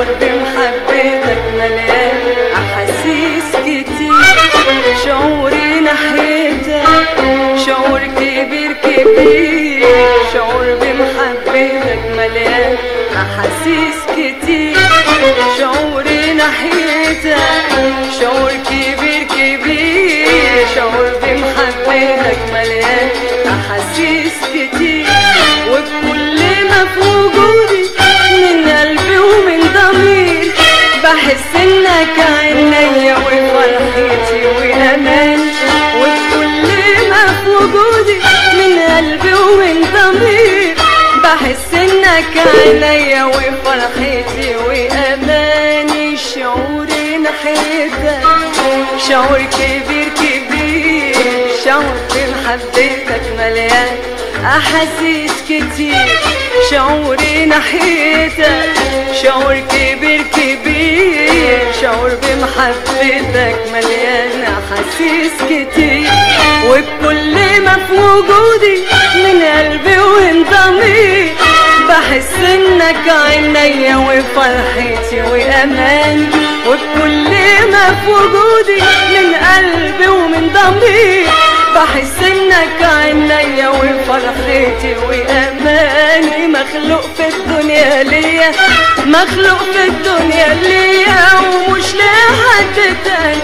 شعور بمحبتك مليان أحاسيس كتير، شعوري ناحيتك شعور كبير كبير، شعور بمحبتك مليان أحاسيس كتير، شعوري ناحيتك شعور كبير كبير، شعور بمحبتك مليان أحاسيس كتير، وبكل ما في وجودي من قلبي ومن ضميري بحس إنك عينيا وفرحتي وأماني، وبكل ما في وجودي من قلبي ومن ضميري بحس إنك عينيا وفرحتي وأماني، شعوري ناحيتك شعور كبير كبير، شعور بمحبتك مليان أحاسيس كتير، شعوري ناحيتك شعور كبير كبير، شعور بمحبتك مليان أحاسيس كتير، وبكل ما في وجودي من قلبي ومن ضميري بحس إنك عينيا وفرحتي وأماني، وبكل ما في وجودي من قلبي ومن ضميري بحس إنك عينيا وفرحتي وأماني، مخلوق في الدنيا ليا، مخلوق في الدنيا ليا ومش لحد تاني.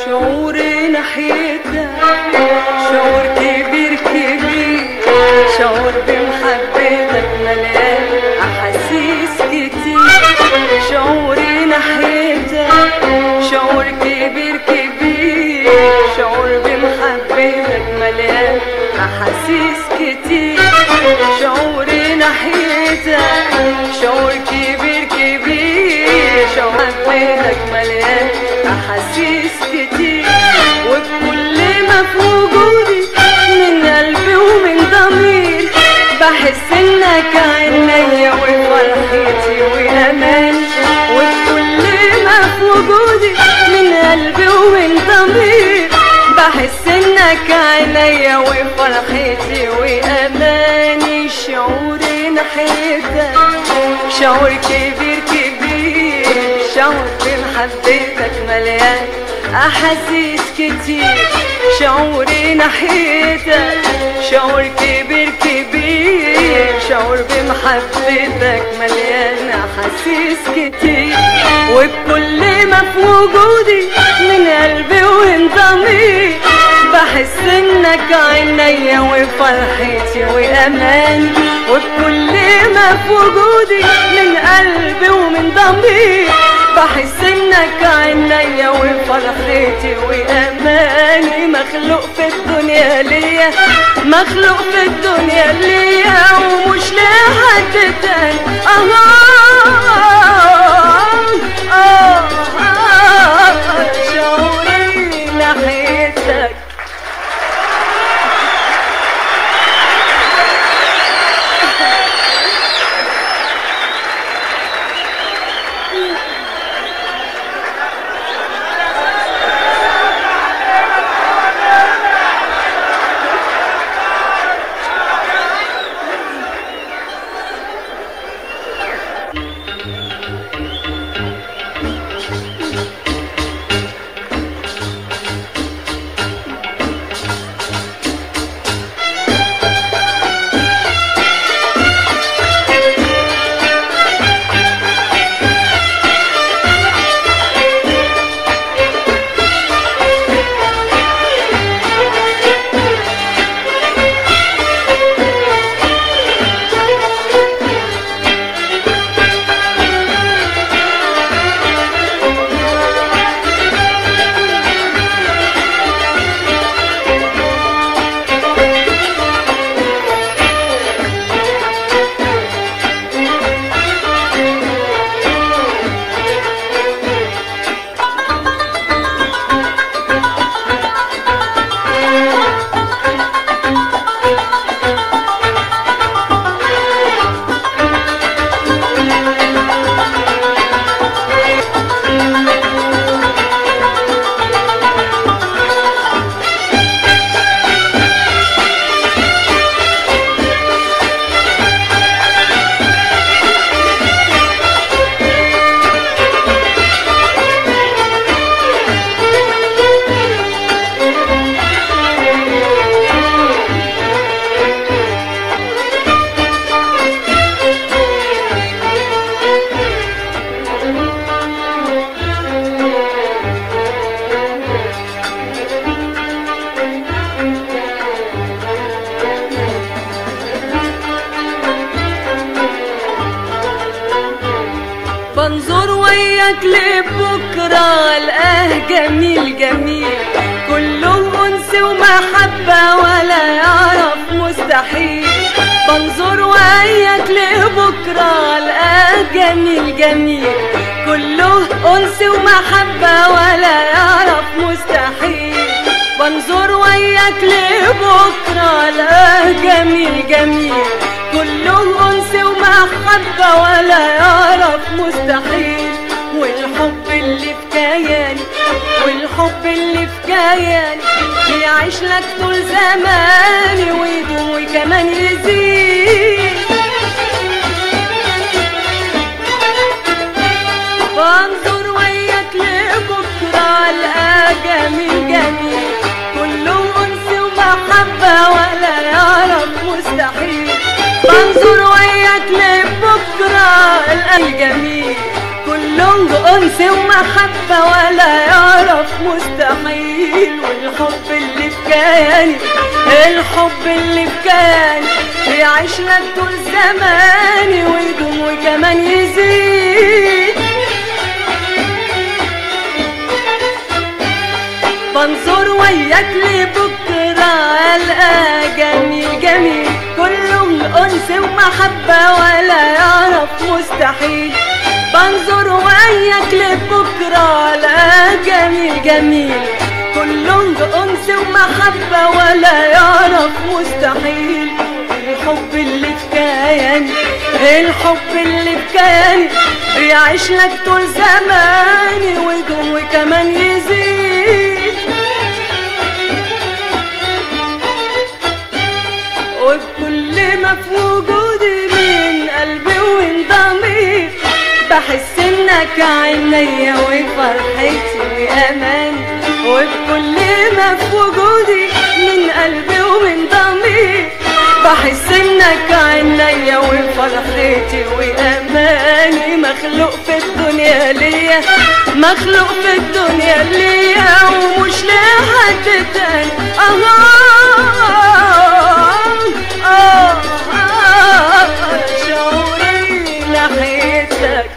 شعوري ناحيتك شعور كبير كبير، شعور بمحبتك مليان أحاسيس كتير، شعوري ناحيتك شعور كبير كبير، شعور بمحبتك مليان أحاسيس كتير، شعوري ناحيتك شعور كبير كبير، شعور بمحبتك مليان أحاسيس كتير، وبكل ما في وجودي من قلبي ومن ضميري بحس إنك عينيا وفرحتي وأماني، وبكل ما في وجودي من قلبي ومن ضميري بحس إنك عينيا وفرحتي وأماني، شعوري ناحيتك شعور كبير كبير، شعور بمحبتك مليان أحاسيس كتير، شعوري ناحيتك شعور كبير كبير، شعور بمحبتك مليان أحاسيس كتير، وبكل ما في وجودي من قلبي ومن ضميري بحس انك عينيا وفرحتي واماني، وبكل ما في وجودي من قلبي ومن ضميري. بحس انك عينيا وفرحتي واماني، مخلوق في الدنيا ليا، مخلوق في الدنيا ليا ومش لحد تاني. شعوري ناحيتك بنظر وياك لبكرة القاه جميل جميل، كله أنس ومحبة ولا يعرف مستحيل. بنظر وياك لبكرة القاه جميل جميل، كله أنس ومحبة ولا يعرف مستحيل. بنظر وياك لبكرة القاه جميل جميل، كله أنس ومحبة ولا يعرف مستحيل. والحب اللي في كياني، والحب اللي في كياني يعيش لك طول زماني ويدوم وكمان يزيد. بنظر وياك لبكرة القاه جميل جميل، كله أنس ومحبة ولا يعرف مستحيل. بنظر وياك لبكرة القاه جميل، كله أنس ومحبة ولا يعرف مستحيل. والحب اللي في كياني، الحب اللي في كياني يعيش لك طول زماني ويدوم وكمان يزيد. بنظر وياك لبكرة القاه جميل جميل، كله أنس ومحبة ولا يعرف مستحيل. بنظر وياك لبكرة القاه جميل جميل، كله أنس ومحبة ولا يعرف مستحيل. الحب اللي في كياني، الحب اللي في كياني بيعيش لك طول زماني ويدوم وكمان يزيد. وبكل ما في وجودي من قلبي ومن ضميري، بحس انك عينيا وفرحتي واماني. وبكل ما في وجودي من قلبي ومن ضميري، بحس انك عينيا وفرحتي واماني. مخلوق في الدنيا ليا، مخلوق في الدنيا ليا ومش لحد تاني. شعوري ناحيتك.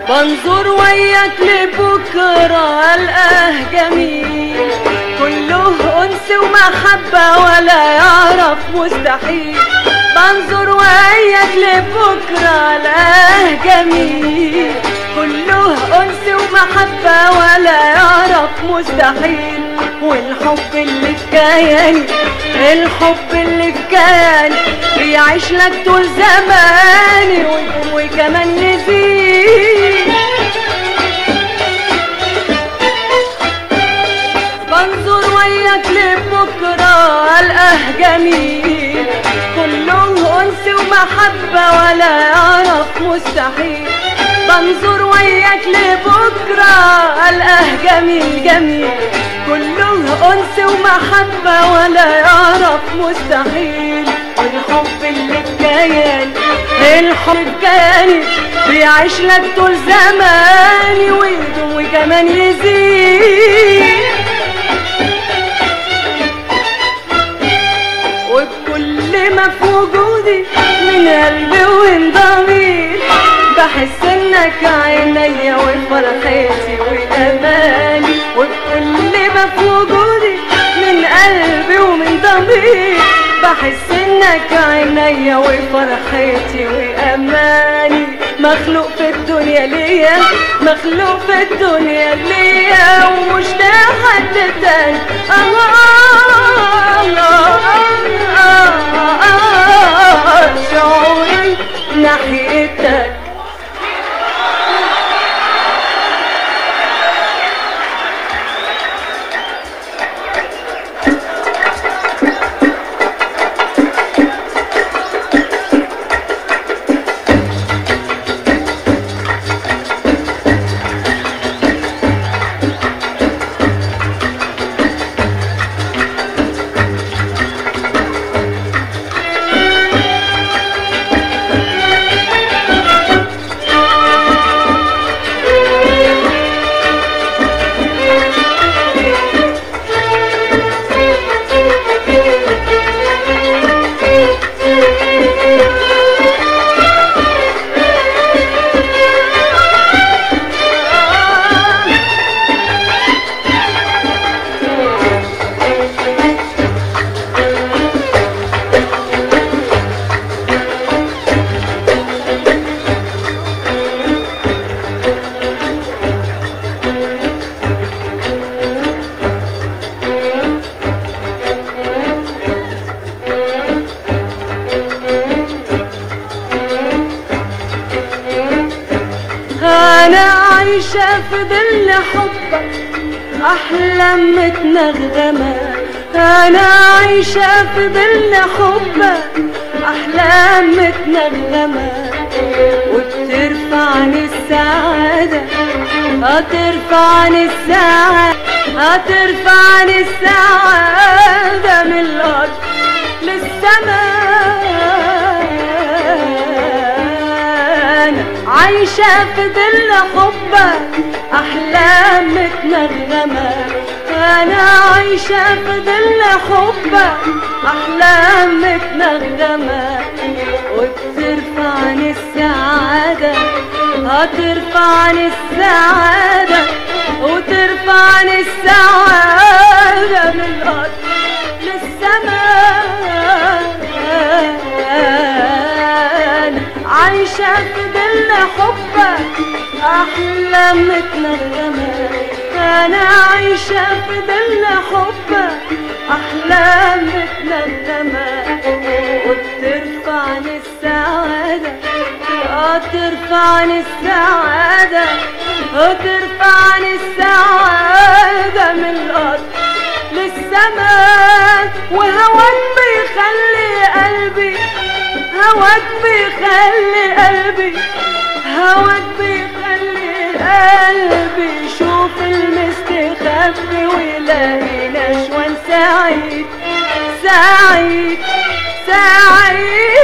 بنظر وياك لبكرة ألقاه جميل، كله أنس ومحبة ولا يعرف مستحيل. بنظر وياك لبكرة ألقاه جميل، كله أنس ومحبة ولا يعرف مستحيل. والحب اللي في كياني، الحب اللي في كياني بيعيش لك طول زماني وكمان يزيد. بنظر وياك القاه جميل كله أنس ومحبة ولا يعرف مستحيل. بنظر وياك لبكرة القاه جميل جميل كله أنس ومحبة ولا يعرف مستحيل. والحب اللي بكياني الحب الجاني بيعيش لك طول زماني ويدوم وكمان يزيد. وبكل ما في وجودي من قلبي ومن ضميري بحس انك عينيا وفرحتي واماني. وبكل ما في وجودي من قلبي ومن ضميري بحس انك عينيا وفرحتي واماني. مخلوق في الدنيا ليا مخلوق في الدنيا ليا ومش لحد تاني. شعوري ناحيتك عايشة في ظل حبك أحلام متنغمة. أنا عايشة في ظل حبك أحلام متنغمة. وبترفعني السعادة هترفعني السعادة هترفعني السعادة من الأرض للسماء. عايشة في ظل حبك أحلام متنغمة. أنا عايشة في ظل حبك أحلام متنغمة. وبترفعني السعادة هترفعني السعادة وترفعني السعادة من الأرض للسماء. عايشة في ظل حبك أحلام متنغمة. أنا عايشة في ظل حبك أحلام متنغمة. وبترفعني السعادة ترفعني السعادة وترفعني السعادة من الأرض للسماء. وهواك بيخلي قلبي هواك بيخلي قلبي هواك بيخلي قلبي يشوف المستخبي ويلاقي نشوان سعيد سعيد سعيد.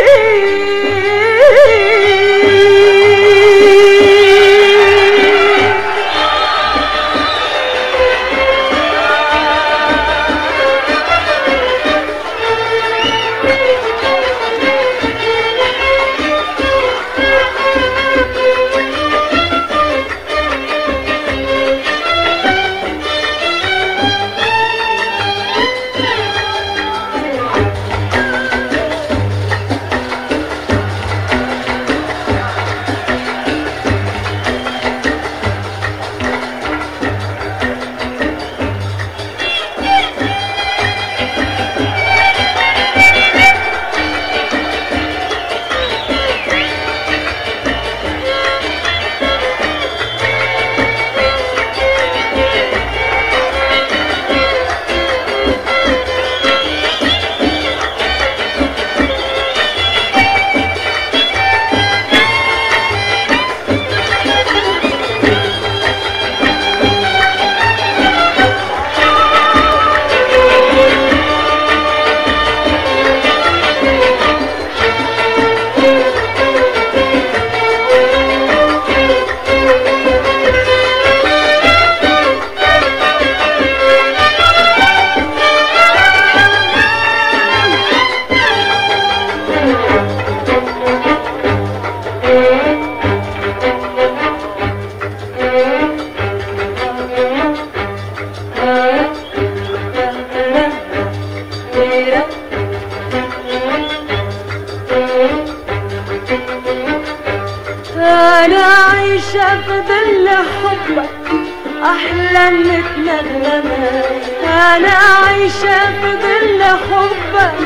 أحلام متنغمة، أنا عايشة في ظل حبك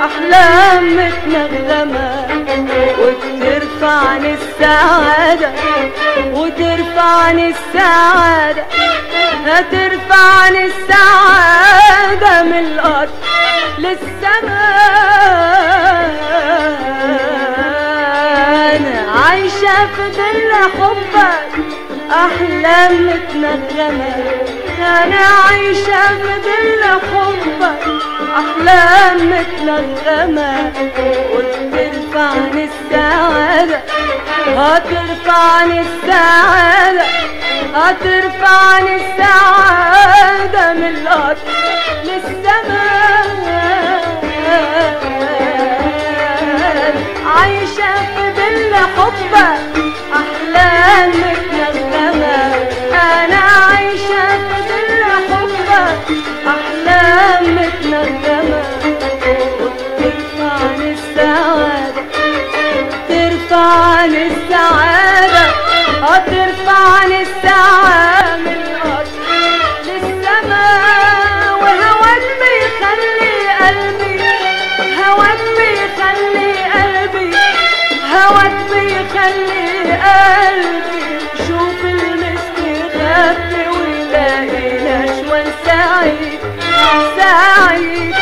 أحلام متنغمة، وبترفعني السعادة وترفعني السعادة، هترفعني السعادة من الأرض للسماء. أنا عايشة في ظل حبك أحلام متنغمة، أنا عايشة في ظل حبك أحلام متنغمة، وترفعني السعادة هترفعني السعادة، هترفعني السعادة من الأرض للسماء. عايشة في ظل حبك أحلام متنغمة، أنا عايشة في ظل حبك أحلام متنغمة، وترفعني السعادة ترفعني السعادة، هترفعني السعادة من الأرض للسماء. وهواك بيخلي قلبي، هواك بيخلي قلبي، هواك بيخلي قلبي شوف المستخبي ويلاقي نشوة سعيد سعيد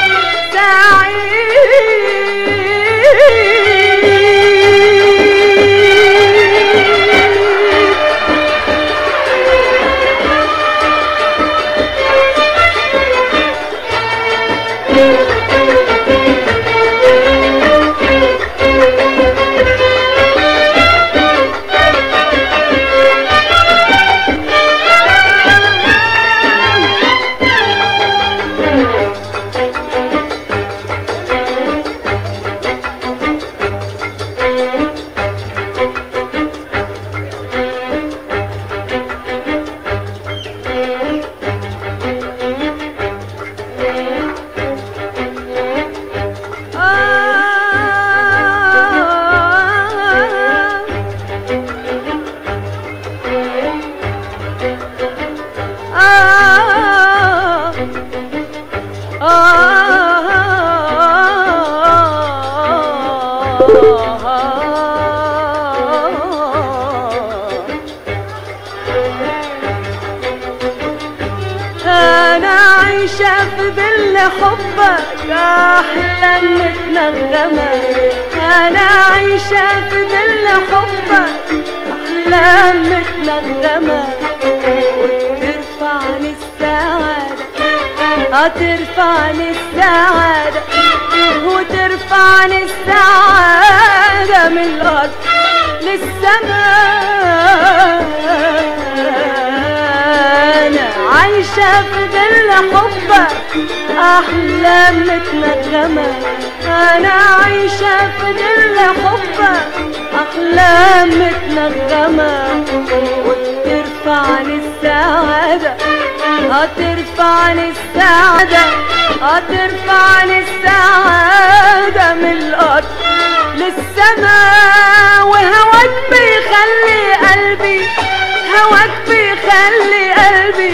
أنا عايشة في ظل حبك أحلام متنغمة، أنا عايشة في ظل حبك أحلام متنغمة، وترفعني السعادة هترفعني السعادة، وترفعني السعادة من الأرض للسماء. أنا عايشة في ظل حبك أحلام متنغمة، أنا عايشة في ظل حبك أحلام متنغمة، وترفعني السعادة هترفعني السعادة، هترفعني السعادة من الأرض للسماء. وهواك بيخلي قلبي، هواك بيخلي قلبي،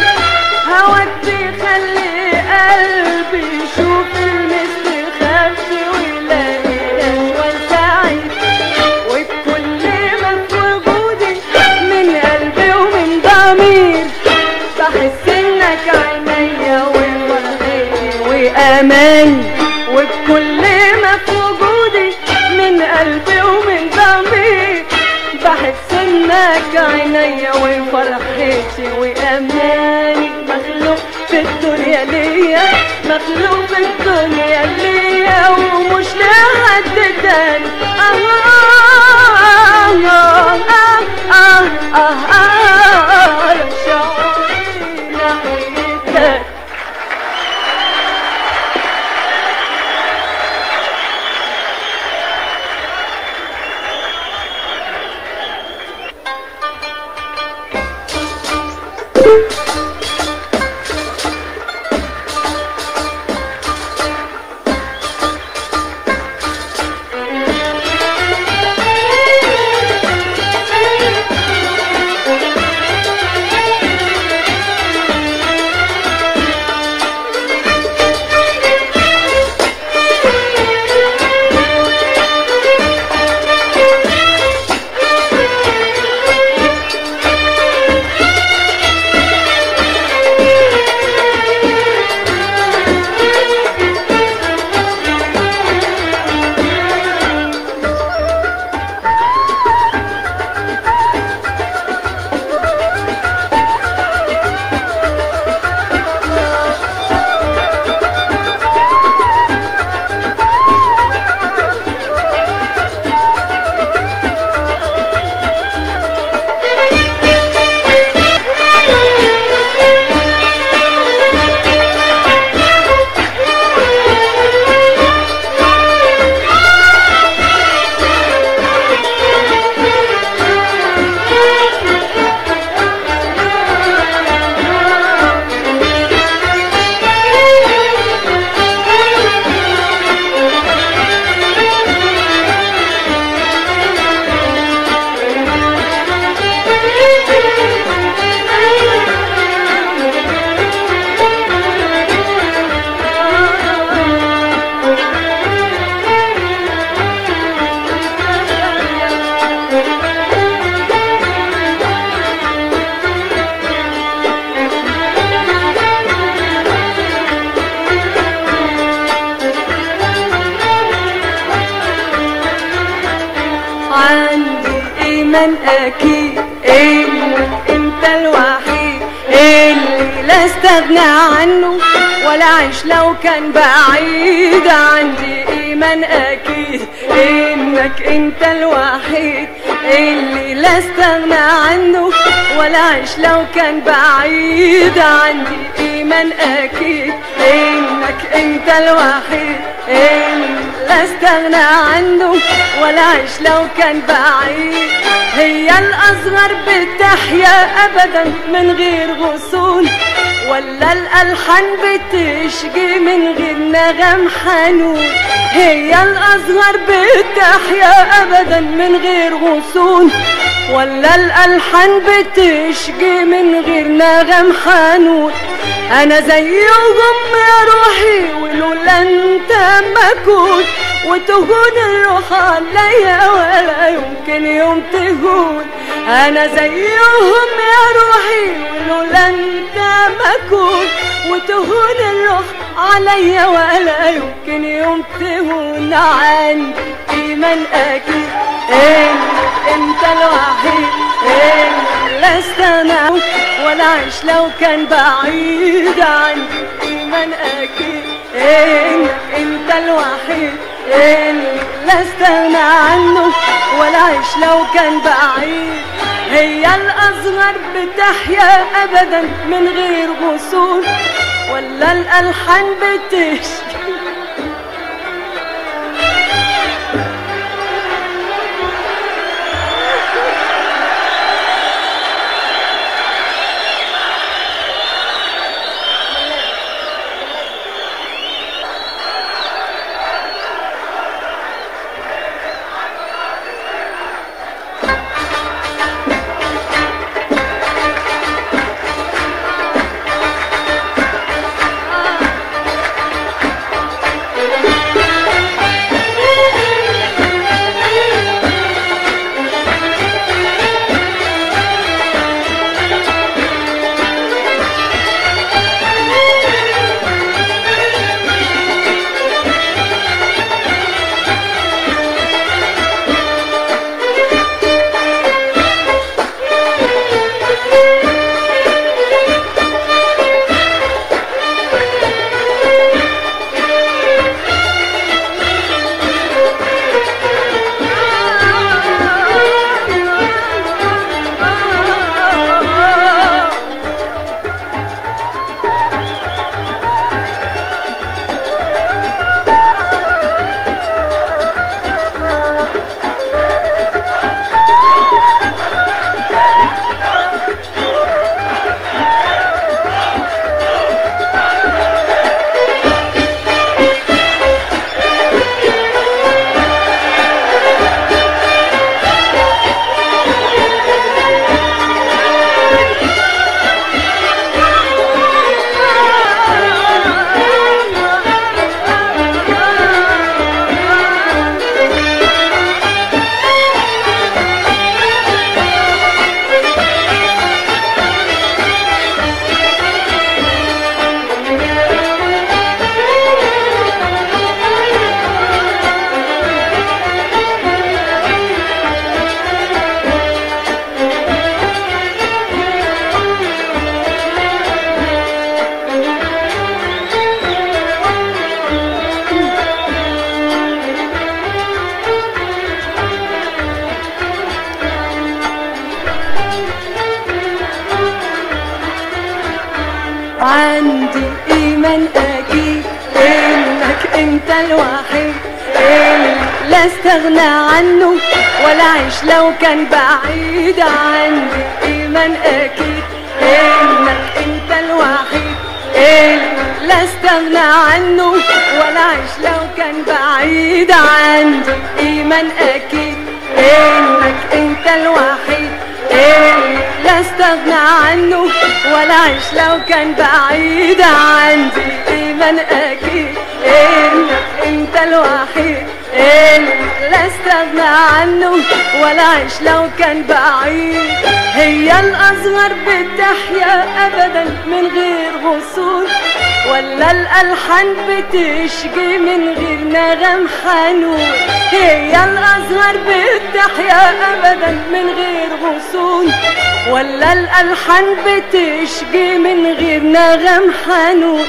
هواك بيخلي قلبي شوف المستخبي ويلاقي نشوة سعيد، وبكل ما في وجودي من قلبي ومن ضمير بحس انك عينيا وفرحتي واماني، وبكل ما في وجودي من قلبي ومن ضمير بحس انك عينيا وفرحتي واماني. مخلوق في الدنيا ليا، مخلوق في الدنيا ليا ومش لحد تاني. شعوري ناحيتك ايمن اكيد انك انت الوحيد اللي لا استغنى عنه ولا عيش لو كان بعيد. عندي ايمان اكيد انك انت الوحيد اللي لا استغنى عنه ولا عيش لو كان بعيد. عندي ايمان اكيد انك انت الوحيد اللي لا استغنى عنه ولا عيش لو كان بعيد. هي الاصغر بتحيا ابدا من غير غصون ولا الالحان بتشجي من غير نغم حنون. هي الاصغر بتحيا ابدا من غير غصون ولا الالحان بتشجي من غير نغم حنون. انا زيهم يا روحي ولولا انت ما كنت وتهون الروح عليا ولا يمكن يوم تهون. انا زيهم يا روحي ولولا انت ما كنت وتهون الروح عليا ولا يمكن يوم تهون. عندي ايمان اكيد انت الوحيد لا استغنى ولا عيش لو كان بعيد. عندي ايمان اكيد انك انت الوحيد لا استغنى عنه ولا عيش لو كان بعيد. هي الاصغر بتحيا ابدا من غير غصون ولا الالحان بتشكي. عندي ايمان اكيد انك انت الوحيد اللي لا استغنى عنه ولا عيش لو كان بعيد. عندي ايمان اكيد انك انت الوحيد اللي لا استغنى عنه ولا عيش لو كان بعيد. عندي ايمان اكيد انك انت الوحيد لا استغنى عنه ولا عيش لو كان بعيد. عندي ايمان اكيد انك انت الوحيد لا استغنى عنه ولا عيش لو كان بعيد. هي الاصغر بتحيا ابدا من غير غصون ولا الالحان بتشجي من غير نغم حنون. هي الأزهر بتحيا أبدا من غير غصون، ولا الألحان بتشجي من غير نغم حنون.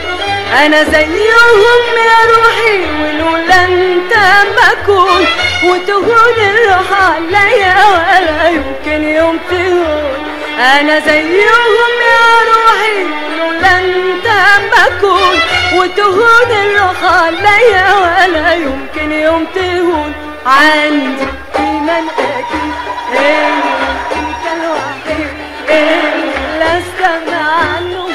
أنا زيهم يا روحي ولولا انت ما أكون، وتهون الروح عليا ولا يمكن يوم تهون. أنا زيهم يا روحي ولولا انت ما أكون، وتهون الروح عليا ولا يمكن يوم تهون. عندي إيمان أكيد انت الوحيد لا استغنى عنه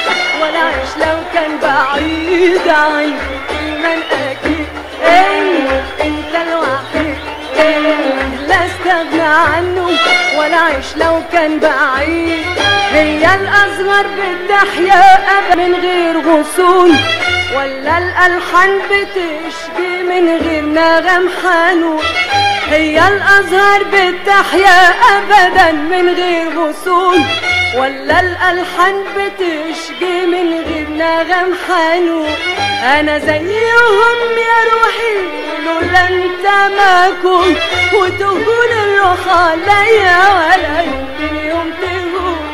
ولا عيش لو كان بعيد. عندي إيمان أكيد انت الوحيد لا استغنى عنه ولا عيش لو كان بعيد. هي الأزهر بتحيا من غير غصون، ولا الألحان بتشجي من غير نغم حنون. هي الأزهر بتحيا أبدا من غير غصون، ولا الألحان بتشجي من غير نغم حنون. أنا زيهم يا روحي لولا انت ما أكون، وتهون الروح عليا ولا يمكن يوم تهون.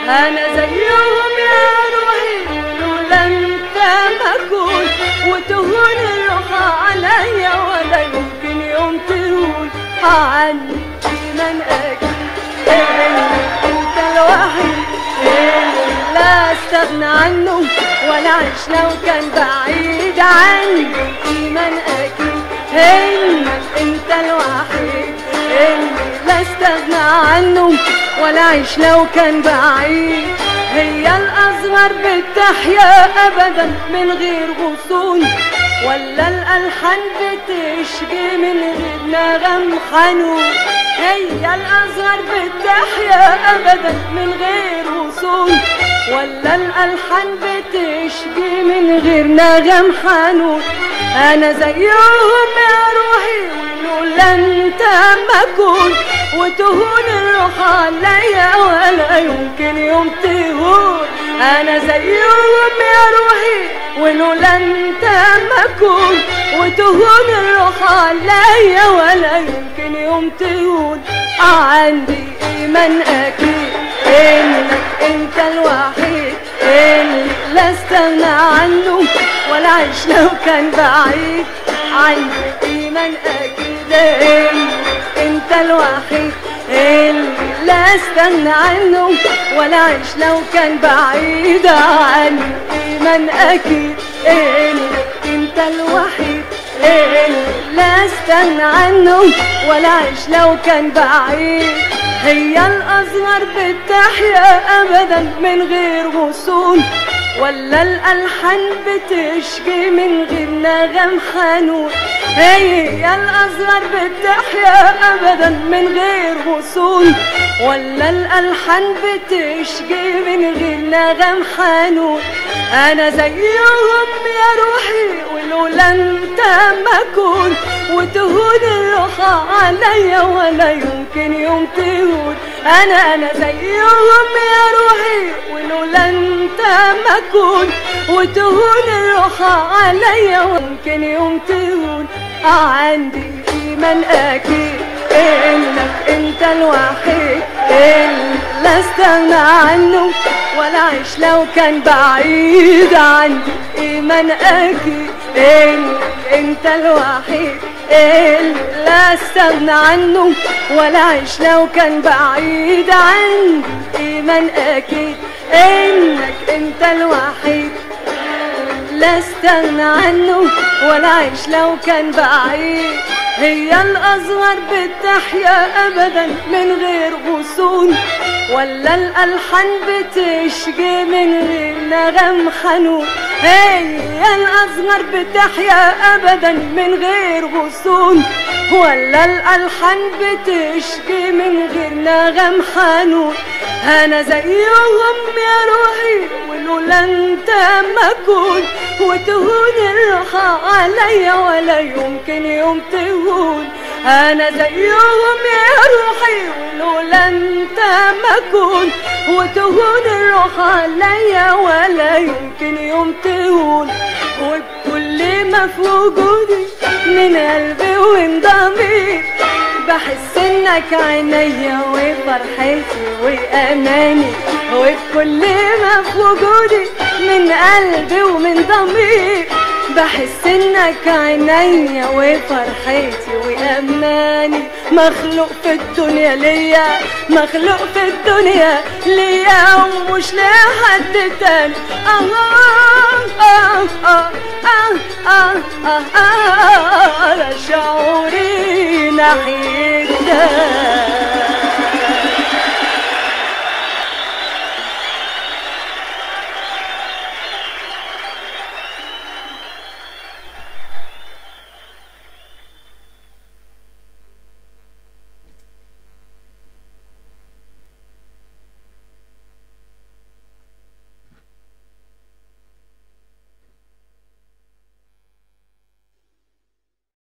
أنا زيهم يا روحي لولا انت ما أكون، وتهون الروح عليا ولا يمكن يوم تهون. عني إيمان أكيد انت الوحيد لا استغنى عنه ولا عيش لو كان بعيد. عندي إيمان أكيد انت الوحيد لا استغنى عنه ولا عيش لو كان بعيد. هي الأزهر بتحيا أبدا من غير غصون، ولا الألحان بتشجي من غير نغم حنون. هي الأزهر بتحيا أبدا من غير غصون، ولا الألحان بتشجي من غير نغم حنون. أنا زيهم يا روحي ولولا انت ما أكون، وتهون الروح عليا ولا يمكن يوم تهون. أنا زيهم يا روحي ولولا انت ما أكون، وتهون الروح عليا ولا يمكن يوم تهون. عندي إيمان أكيد إنك انت الوحيد لا استغنى عنه ولا عيش لو كان بعيد. عندي إيمان أكيد انت الوحيد لا استغنى عنه ولا عيش لو كان بعيد. عندي إيمان أكيد انت الوحيد لا استغنى عنه ولا عيش لو كان بعيد. هي الأزهر بتحيا أبدا من غير غصون، ولا الألحان بتشجي من غير نغم حنون. هي الأزهر بتحيا أبدا من غير غصون، ولا الألحان بتشجي من غير نغم حنون. أنا زيهم يا روحي ولولا انت ما أكون، وتهون الروح عليا ولا يمكن يوم تهون. أنا زيهم يا روحي ولولا انت ما أكون، وتهون الروح عليا ويمكن يوم تهون. عندي إيمان أكيد إنك انت الوحيد لا استغنى عنه ولا عيش لو كان بعيد. عندي إيمان أكيد إنك انت الوحيد لا استغنى عنه ولا عيش لو كان بعيد. عندي إيمان أكيد إنك انت الوحيد لا استغنى عنه ولا عيش لو كان بعيد. هي الأزهر بتحيا أبدا من غير غصون، ولا الألحان بتشجي من غير نغم حنون. هي الأزهر بتحيا أبدا من غير غصون، ولا الألحان بتشجي من غير نغم حنون. أنا زيهم يا روحي ولولا انت ما أكون، وتهون الروح عليا ولا يمكن يوم تهون. أنا زيهم يا روحي ولولا انت ما أكون، وتهون الروح عليا ولا يمكن يوم تهون. وبكل ما في وجودي من قلبي ومن ضميري، بحس انك عينيا وفرحتي واماني، وبكل ما في وجودي من قلبي ومن ضميري، بحس انك عينيا وفرحتي واماني. مخلوق في الدنيا ليا، مخلوق في الدنيا ليا ومش لحد تاني.